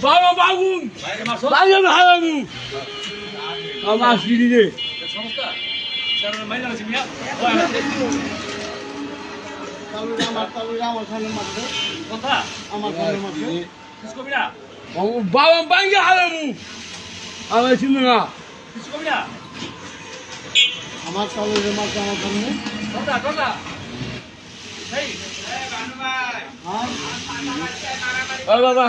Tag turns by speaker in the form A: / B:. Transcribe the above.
A: বাবা বাগুন বাগুন হারামু আমার সিরিজে
B: সমস্যা স্যার মাইনা আছে মিয়া কথা
A: আমার
B: কিছু কবি না
A: বাবা বাঙ্গে হারামু আমার চিনু না
B: কিছু কবি না
A: আমার চালুর মাছ আমার সামনে
B: কথা কথা এই
A: বাবা